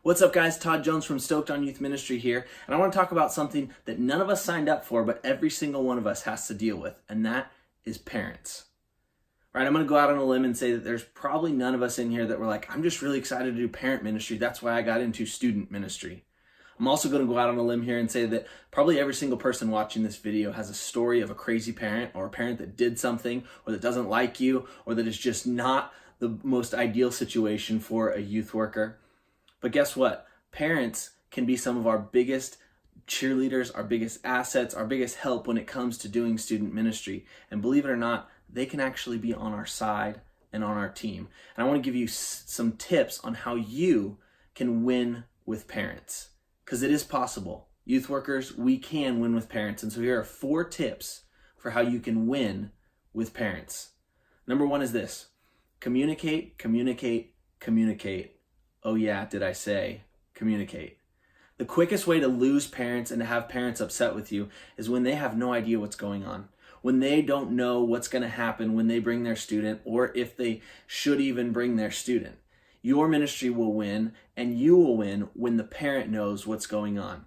What's up, guys? Todd Jones from Stoked on Youth Ministry here, and I want to talk about something that none of us signed up for, but every single one of us has to deal with, and that is parents. Right? I'm going to go out on a limb and say that there's probably none of us in here that were like, I'm just really excited to do parent ministry. That's why I got into student ministry. I'm also going to go out on a limb here and say that probably every single person watching this video has a story of a crazy parent or a parent that did something or that doesn't like you or that is just not the most ideal situation for a youth worker. But guess what? Parents can be some of our biggest cheerleaders, our biggest assets, our biggest help when it comes to doing student ministry. And believe it or not, they can actually be on our side and on our team. And I want to give you some tips on how you can win with parents, because it is possible. Youth workers, we can win with parents. And so here are 4 tips for how you can win with parents. Number 1 is this: communicate, communicate, communicate. Oh yeah, did I say communicate? The quickest way to lose parents and to have parents upset with you is when they have no idea what's going on. When they don't know what's going to happen when they bring their student, or if they should even bring their student. Your ministry will win, and you will win when the parent knows what's going on.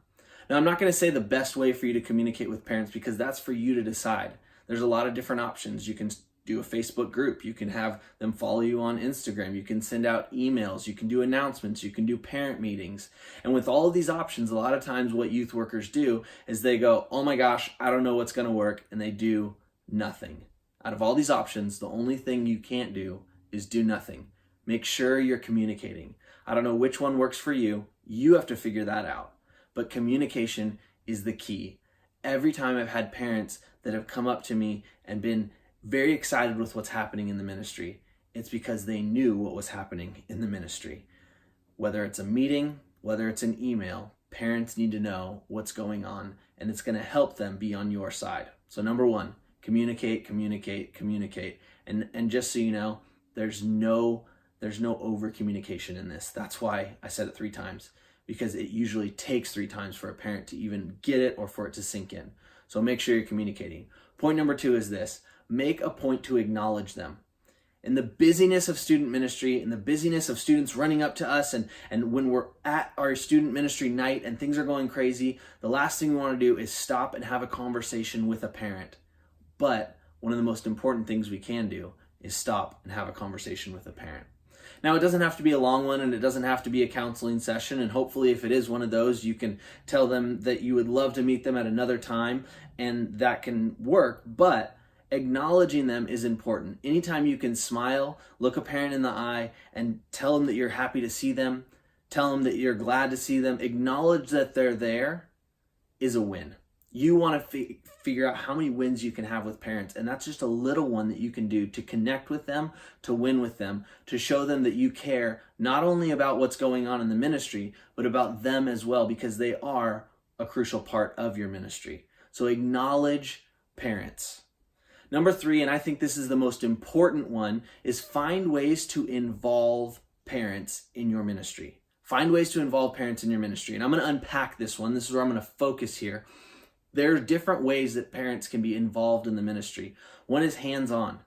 Now, I'm not going to say the best way for you to communicate with parents, because that's for you to decide. There's a lot of different options. You can do a Facebook group. You can have them follow you on Instagram. You can send out emails. You can do announcements. You can do parent meetings. And with all of these options, a lot of times what youth workers do is they go, oh my gosh, I don't know what's going to work. And they do nothing. Out of all these options, the only thing you can't do is do nothing. Make sure you're communicating. I don't know which one works for you. You have to figure that out. But communication is the key. Every time I've had parents that have come up to me and been very excited with what's happening in the ministry, it's because they knew what was happening in the ministry. Whether it's a meeting, whether it's an email, parents need to know what's going on, and it's going to help them be on your side. So number 1, communicate, communicate, communicate. And just so you know, there's no over communication in this. That's why I said it 3 times, because it usually takes 3 times for a parent to even get it or for it to sink in. So make sure you're communicating. Point number 2 is this: make a point to acknowledge them. In the busyness of student ministry, in the busyness of students running up to us, and when we're at our student ministry night and things are going crazy, the last thing we want to do is stop and have a conversation with a parent. But one of the most important things we can do is stop and have a conversation with a parent. Now, it doesn't have to be a long one, and it doesn't have to be a counseling session. And hopefully, if it is one of those, you can tell them that you would love to meet them at another time, and that can work. But acknowledging them is important. Anytime you can smile, look a parent in the eye, and tell them that you're happy to see them, tell them that you're glad to see them, acknowledge that they're there, is a win. You want to figure out how many wins you can have with parents, and that's just a little one that you can do to connect with them, to win with them, to show them that you care not only about what's going on in the ministry, but about them as well, because they are a crucial part of your ministry. So acknowledge parents. Number 3, and I think this is the most important one, is find ways to involve parents in your ministry. Find ways to involve parents in your ministry. And I'm going to unpack this one. This is where I'm going to focus here. There are different ways that parents can be involved in the ministry. One is hands-on.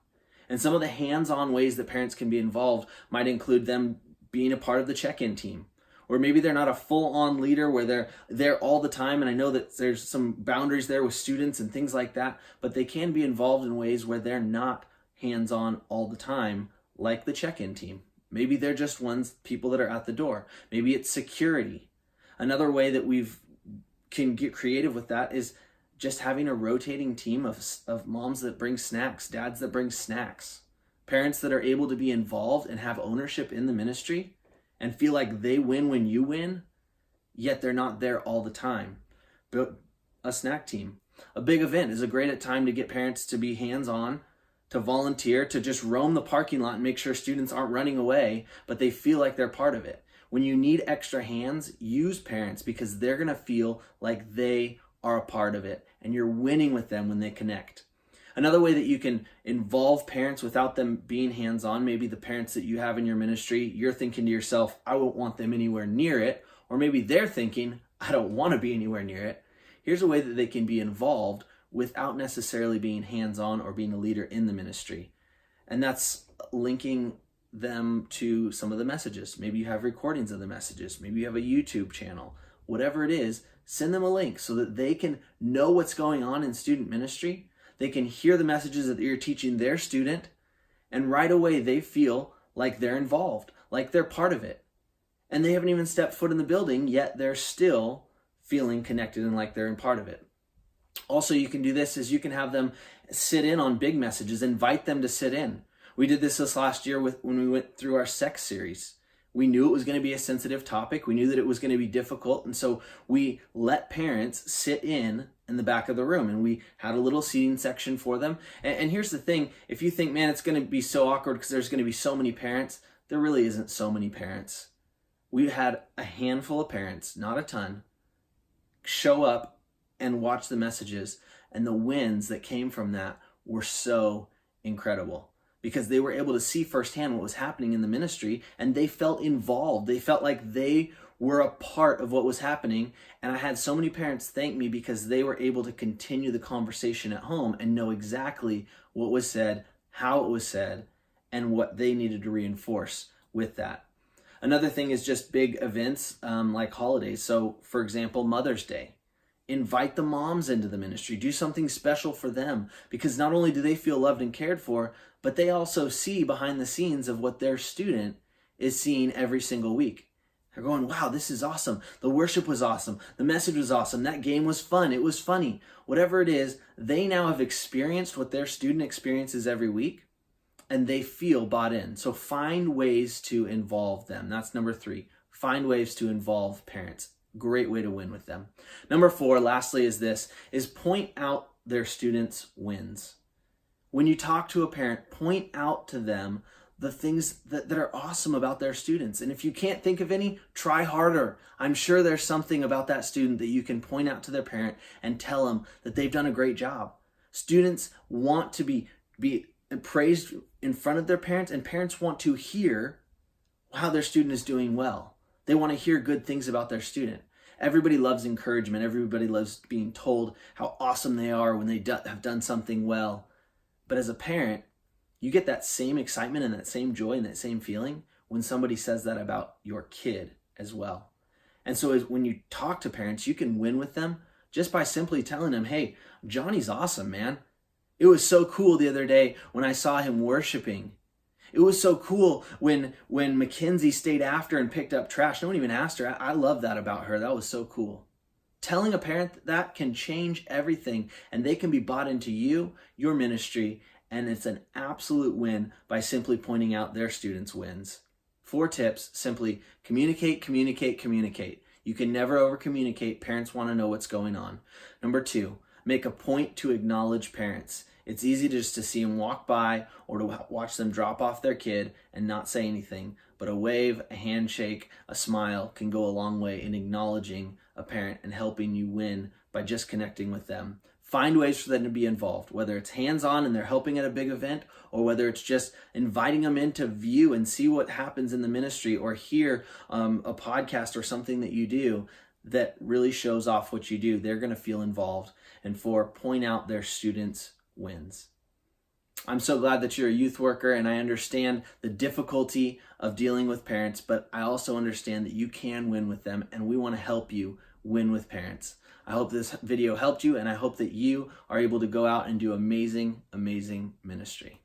And some of the hands-on ways that parents can be involved might include them being a part of the check-in team. Or maybe they're not a full-on leader where they're there all the time. And I know that there's some boundaries there with students and things like that. But they can be involved in ways where they're not hands-on all the time, like the check-in team. Maybe they're just people that are at the door. Maybe it's security. Another way that can get creative with that is just having a rotating team of moms that bring snacks, dads that bring snacks, parents that are able to be involved and have ownership in the ministry and feel like they win when you win, yet they're not there all the time. But a snack team, a big event, is a great time to get parents to be hands-on, to volunteer, to just roam the parking lot and make sure students aren't running away, but they feel like they're part of it. When you need extra hands, use parents, because they're going to feel like they are a part of it, and you're winning with them when they connect. Another way that you can involve parents without them being hands-on, maybe the parents that you have in your ministry, you're thinking to yourself, I won't want them anywhere near it. Or maybe they're thinking, I don't want to be anywhere near it. Here's a way that they can be involved without necessarily being hands-on or being a leader in the ministry. And that's linking them to some of the messages. Maybe you have recordings of the messages. Maybe you have a YouTube channel. Whatever it is, send them a link so that they can know what's going on in student ministry. They can hear the messages that you're teaching their student, and right away they feel like they're involved, like they're part of it. And they haven't even stepped foot in the building, yet they're still feeling connected and like they're in part of it. Also, you can do this is you can have them sit in on big messages, invite them to sit in. We did this last year when we went through our sex series. We knew it was going to be a sensitive topic. We knew that it was going to be difficult. And so we let parents sit in the back of the room, and we had a little seating section for them. And here's the thing. If you think, man, it's going to be so awkward because there's going to be so many parents, there really isn't so many parents. We had a handful of parents, not a ton, show up and watch the messages, and the wins that came from that were so incredible because they were able to see firsthand what was happening in the ministry, and they felt involved. They felt like they were a part of what was happening. And I had so many parents thank me because they were able to continue the conversation at home and know exactly what was said, how it was said, and what they needed to reinforce with that. Another thing is just big events like holidays. So for example, Mother's Day. Invite the moms into the ministry. Do something special for them, because not only do they feel loved and cared for, but they also see behind the scenes of what their student is seeing every single week. They're going, wow, this is awesome. The worship was awesome. The message was awesome. That game was fun. It was funny. Whatever it is, they now have experienced what their student experiences every week, and they feel bought in. So find ways to involve them. That's number 3. Find ways to involve parents. Great way to win with them. Number 4, lastly, is point out their students' wins. When you talk to a parent, point out to them the things that are awesome about their students. And if you can't think of any, try harder. I'm sure there's something about that student that you can point out to their parent and tell them that they've done a great job. Students want to be praised in front of their parents, and parents want to hear how their student is doing well. They want to hear good things about their student. Everybody loves encouragement. Everybody loves being told how awesome they are when they have done something well. But as a parent, you get that same excitement and that same joy and that same feeling when somebody says that about your kid as well. And so when you talk to parents, you can win with them just by simply telling them, hey, Johnny's awesome, man. It was so cool the other day when I saw him worshiping. It was so cool when Mackenzie stayed after and picked up trash. No one even asked her. I love that about her. That was so cool. Telling a parent that can change everything, and they can be bought into you, your ministry, and it's an absolute win by simply pointing out their students' wins. 4 tips, simply communicate, communicate, communicate. You can never over-communicate. Parents want to know what's going on. Number 2, make a point to acknowledge parents. It's easy just to see them walk by or to watch them drop off their kid and not say anything, but a wave, a handshake, a smile can go a long way in acknowledging a parent and helping you win by just connecting with them. Find ways for them to be involved, whether it's hands-on and they're helping at a big event, or whether it's just inviting them in to view and see what happens in the ministry, or hear a podcast or something that you do that really shows off what you do. They're going to feel involved. And 4, point out their students' wins. I'm so glad that you're a youth worker, and I understand the difficulty of dealing with parents, but I also understand that you can win with them, and we want to help you win with parents. I hope this video helped you, and I hope that you are able to go out and do amazing, amazing ministry.